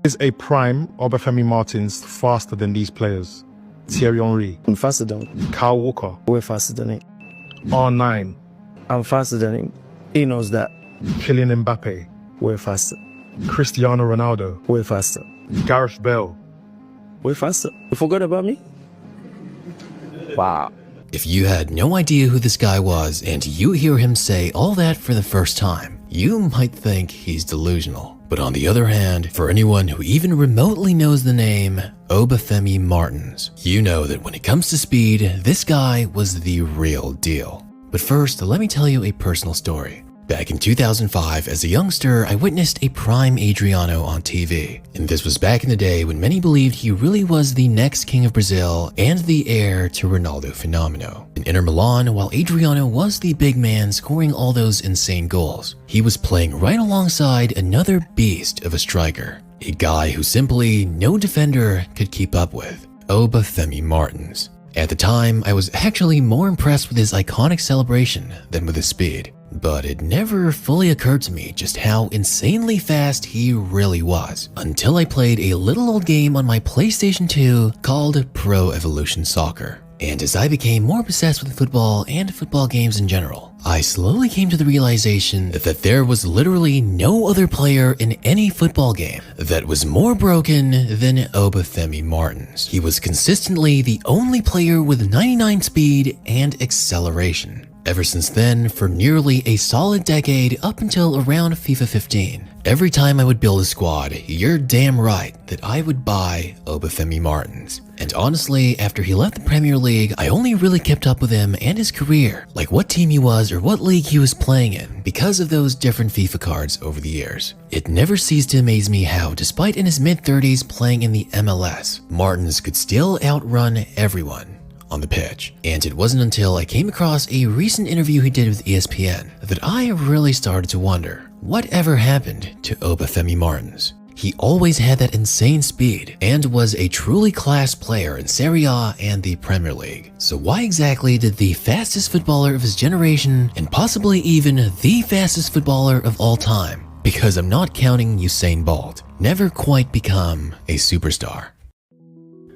Is a prime Obafemi Martins faster than these players? Thierry Henry. I'm faster than him. Kyle Walker. Way faster than him. R9. I'm faster than him. He knows that. Kylian Mbappe. Way faster. Cristiano Ronaldo. Way faster. Gareth Bale. Way faster. You forgot about me? Wow. If you had no idea who this guy was and you hear him say all that for the first time, you might think he's delusional. But on the other hand, for anyone who even remotely knows the name Obafemi Martins, you know that when it comes to speed, this guy was the real deal. But first, let me tell you a personal story. Back in 2005, as a youngster, I witnessed a prime Adriano on TV. And this was back in the day when many believed he really was the next king of Brazil and the heir to Ronaldo Fenomeno. In Inter Milan, while Adriano was the big man scoring all those insane goals, he was playing right alongside another beast of a striker. A guy who simply no defender could keep up with, Obafemi Martins. At the time, I was actually more impressed with his iconic celebration than with his speed. But it never fully occurred to me just how insanely fast he really was, until I played a little old game on my PlayStation 2 called Pro Evolution Soccer. And as I became more obsessed with football and football games in general, I slowly came to the realization that there was literally no other player in any football game that was more broken than Obafemi Martins. He was consistently the only player with 99 speed and acceleration. Ever since then, for nearly a solid decade up until around FIFA 15, every time I would build a squad, you're damn right that I would buy Obafemi Martins. And honestly, after he left the Premier League, I only really kept up with him and his career, like what team he was or what league he was playing in, because of those different FIFA cards over the years. It never ceased to amaze me how, despite in his mid-30s playing in the MLS, Martins could still outrun everyone on the pitch. And it wasn't until I came across a recent interview he did with ESPN that I really started to wonder, whatever happened to Obafemi Martins? He always had that insane speed and was a truly class player in Serie A and the Premier League. So why exactly did the fastest footballer of his generation, and possibly even the fastest footballer of all time, because I'm not counting Usain Bolt, never quite become a superstar?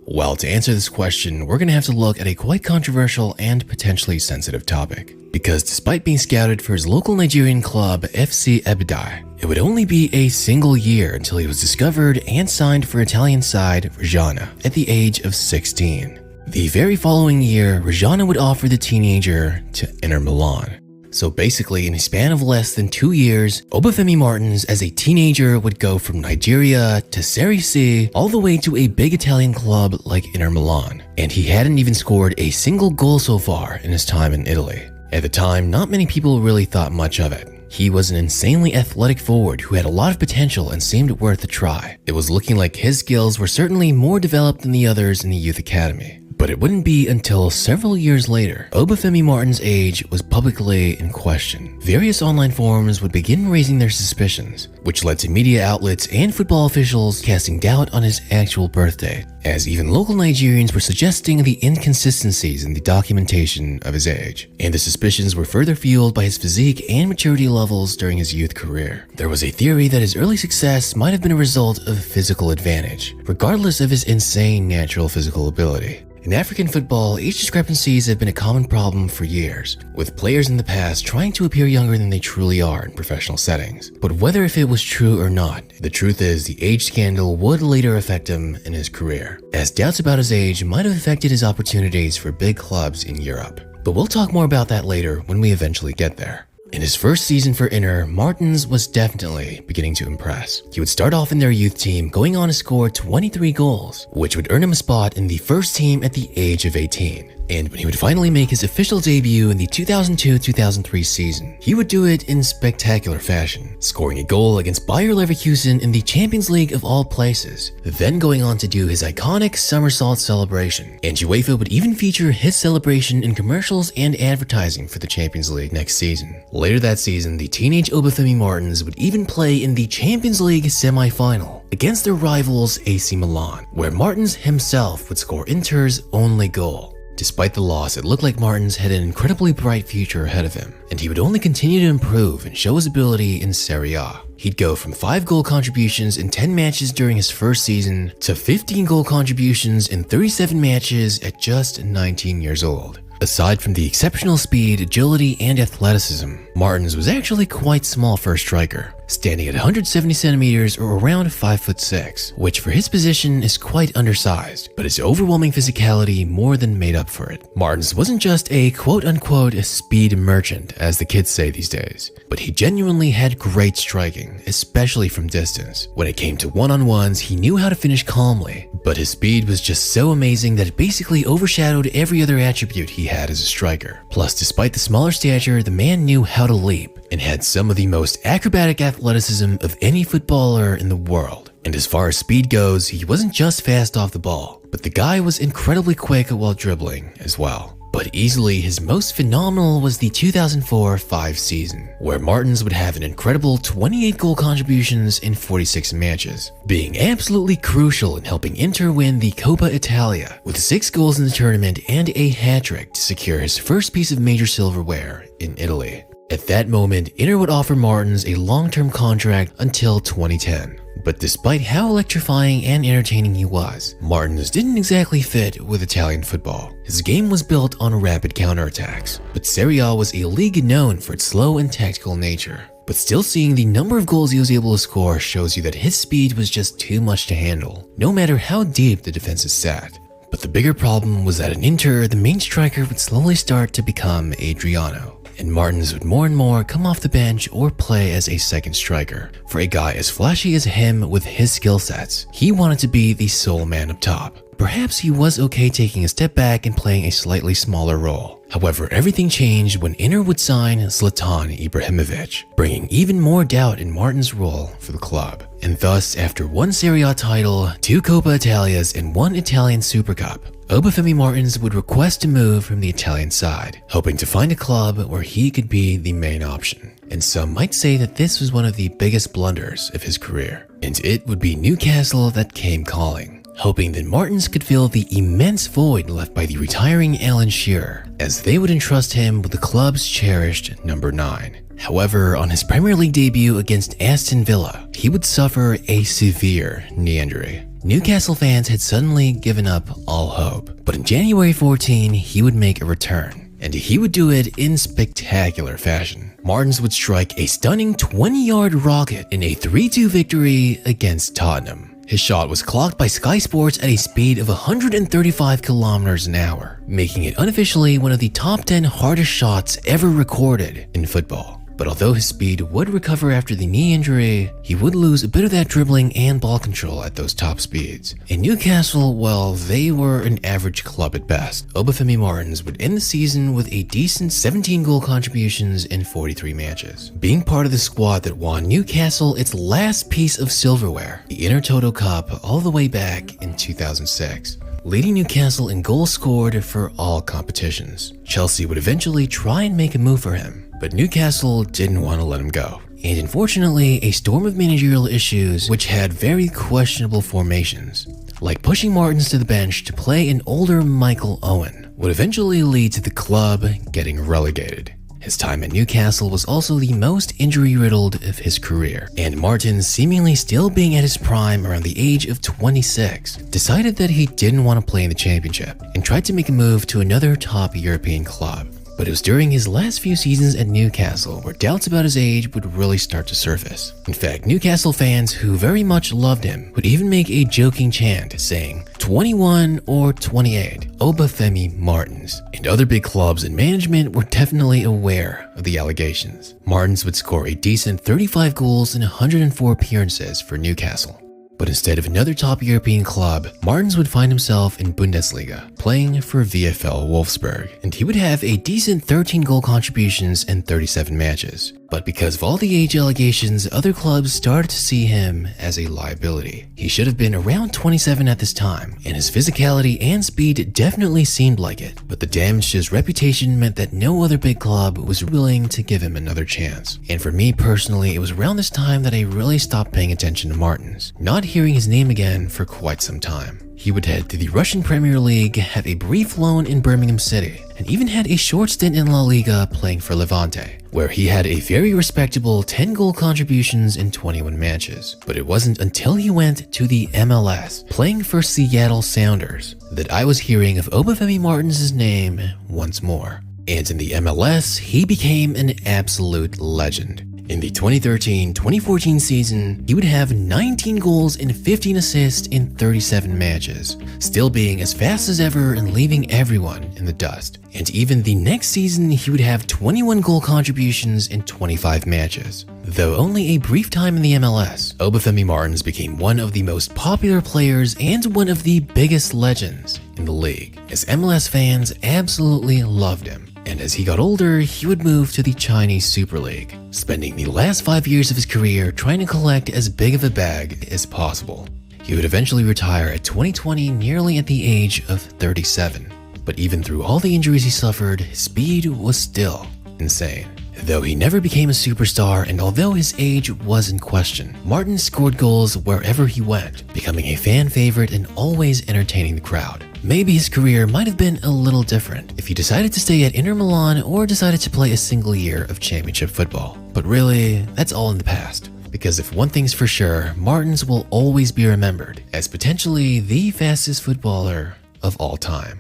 Well, to answer this question, we're going to have to look at a quite controversial and potentially sensitive topic. Because despite being scouted for his local Nigerian club FC Ebidai, it would only be a single year until he was discovered and signed for Italian side Reggiana at the age of 16. The very following year, Reggiana would offer the teenager to Inter Milan. So basically, in a span of less than 2 years, Obafemi Martins as a teenager would go from Nigeria to Serie C all the way to a big Italian club like Inter Milan. And he hadn't even scored a single goal so far in his time in Italy. At the time, not many people really thought much of it. He was an insanely athletic forward who had a lot of potential and seemed worth a try. It was looking like his skills were certainly more developed than the others in the youth academy. But it wouldn't be until several years later, Obafemi Martins' age was publicly in question. Various online forums would begin raising their suspicions, which led to media outlets and football officials casting doubt on his actual birth date, as even local Nigerians were suggesting the inconsistencies in the documentation of his age. And the suspicions were further fueled by his physique and maturity levels during his youth career. There was a theory that his early success might have been a result of physical advantage, regardless of his insane natural physical ability. In African football, age discrepancies have been a common problem for years, with players in the past trying to appear younger than they truly are in professional settings. But whether if it was true or not, the truth is the age scandal would later affect him in his career, as doubts about his age might have affected his opportunities for big clubs in Europe. But we'll talk more about that later when we eventually get there. In his first season for Inter, Martins was definitely beginning to impress. He would start off in their youth team, going on to score 23 goals, which would earn him a spot in the first team at the age of 18. And when he would finally make his official debut in the 2002-2003 season, he would do it in spectacular fashion, scoring a goal against Bayer Leverkusen in the Champions League of all places, then going on to do his iconic somersault celebration. And UEFA would even feature his celebration in commercials and advertising for the Champions League next season. Later that season, the teenage Obafemi Martins would even play in the Champions League semi-final against their rivals AC Milan, where Martins himself would score Inter's only goal. Despite the loss, it looked like Martins had an incredibly bright future ahead of him, and he would only continue to improve and show his ability in Serie A. He'd go from 5 goal contributions in 10 matches during his first season to 15 goal contributions in 37 matches at just 19 years old. Aside from the exceptional speed, agility, and athleticism, Martins was actually quite small for a striker, standing at 170 centimeters or around 5'6", which for his position is quite undersized, but his overwhelming physicality more than made up for it. Martins wasn't just a quote-unquote speed merchant, as the kids say these days, but he genuinely had great striking, especially from distance. When it came to one-on-ones, he knew how to finish calmly, but his speed was just so amazing that it basically overshadowed every other attribute he had as a striker. Plus, despite the smaller stature, the man knew how to leap and had some of the most acrobatic athleticism of any footballer in the world. And as far as speed goes, he wasn't just fast off the ball, but the guy was incredibly quick while dribbling as well. But easily his most phenomenal was the 2004-05 season, where Martins would have an incredible 28 goal contributions in 46 matches, being absolutely crucial in helping Inter win the Coppa Italia, with 6 goals in the tournament and a hat-trick to secure his first piece of major silverware in Italy. At that moment, Inter would offer Martins a long-term contract until 2010. But despite how electrifying and entertaining he was, Martins didn't exactly fit with Italian football. His game was built on rapid counterattacks, but Serie A was a league known for its slow and tactical nature. But still, seeing the number of goals he was able to score shows you that his speed was just too much to handle, no matter how deep the defenses sat. But the bigger problem was that in Inter, the main striker would slowly start to become Adriano, and Martins would more and more come off the bench or play as a second striker. For a guy as flashy as him with his skill sets, he wanted to be the sole man up top. Perhaps he was okay taking a step back and playing a slightly smaller role. However, everything changed when Inter would sign Zlatan Ibrahimovic, bringing even more doubt in Martins' role for the club. And thus, after 1 Serie A title, 2 Coppa Italias, and 1 Italian Super Cup, Obafemi Martins would request to move from the Italian side, hoping to find a club where he could be the main option. And some might say that this was one of the biggest blunders of his career, and it would be Newcastle that came calling, hoping that Martins could fill the immense void left by the retiring Alan Shearer, as they would entrust him with the club's cherished number 9. However, on his Premier League debut against Aston Villa, he would suffer a severe knee injury. Newcastle fans had suddenly given up all hope, but in January 14, he would make a return, and he would do it in spectacular fashion. Martins would strike a stunning 20-yard rocket in a 3-2 victory against Tottenham. His shot was clocked by Sky Sports at a speed of 135 kilometers an hour, making it unofficially one of the top 10 hardest shots ever recorded in football. But although his speed would recover after the knee injury, he would lose a bit of that dribbling and ball control at those top speeds. In Newcastle, well, they were an average club at best. Obafemi Martins would end the season with a decent 17 goal contributions in 43 matches, being part of the squad that won Newcastle its last piece of silverware, the Intertoto Cup, all the way back in 2006. Leading Newcastle in goals scored for all competitions. Chelsea would eventually try and make a move for him, but Newcastle didn't want to let him go. And unfortunately, a storm of managerial issues which had very questionable formations, like pushing Martins to the bench to play an older Michael Owen, would eventually lead to the club getting relegated. His time at Newcastle was also the most injury-riddled of his career, and Martins, seemingly still being at his prime around the age of 26, decided that he didn't want to play in the championship and tried to make a move to another top European club. But it was during his last few seasons at Newcastle where doubts about his age would really start to surface. In fact, Newcastle fans who very much loved him would even make a joking chant saying, 21 or 28, Obafemi Martins. And other big clubs and management were definitely aware of the allegations. Martins would score a decent 35 goals in 104 appearances for Newcastle. But instead of another top European club, Martins would find himself in Bundesliga, playing for VfL Wolfsburg, and he would have a decent 13 goal contributions in 37 matches. But because of all the age allegations, other clubs started to see him as a liability. He should have been around 27 at this time, and his physicality and speed definitely seemed like it. But the damage to his reputation meant that no other big club was willing to give him another chance. And for me personally, it was around this time that I really stopped paying attention to Martins, not hearing his name again for quite some time. he would head to the Russian Premier League, have a brief loan in Birmingham City, and even had a short stint in La Liga playing for Levante, where he had a very respectable 10 goal contributions in 21 matches. But it wasn't until he went to the MLS, playing for Seattle Sounders, that I was hearing of Obafemi Martins' name once more. And in the MLS, he became an absolute legend. In the 2013-2014 season, he would have 19 goals and 15 assists in 37 matches, still being as fast as ever and leaving everyone in the dust. And even the next season, he would have 21 goal contributions in 25 matches. Though only a brief time in the MLS, Obafemi Martins became one of the most popular players and one of the biggest legends in the league, as MLS fans absolutely loved him. And as he got older, he would move to the Chinese Super League, spending the last 5 years of his career trying to collect as big of a bag as possible. He would eventually retire at 2020, nearly at the age of 37. But even through all the injuries he suffered, his speed was still insane. Though he never became a superstar, and although his age was in question, Martin scored goals wherever he went, becoming a fan favorite and always entertaining the crowd. Maybe his career might have been a little different if he decided to stay at Inter Milan or decided to play a single year of championship football. But really, that's all in the past. Because if one thing's for sure, Martins will always be remembered as potentially the fastest footballer of all time.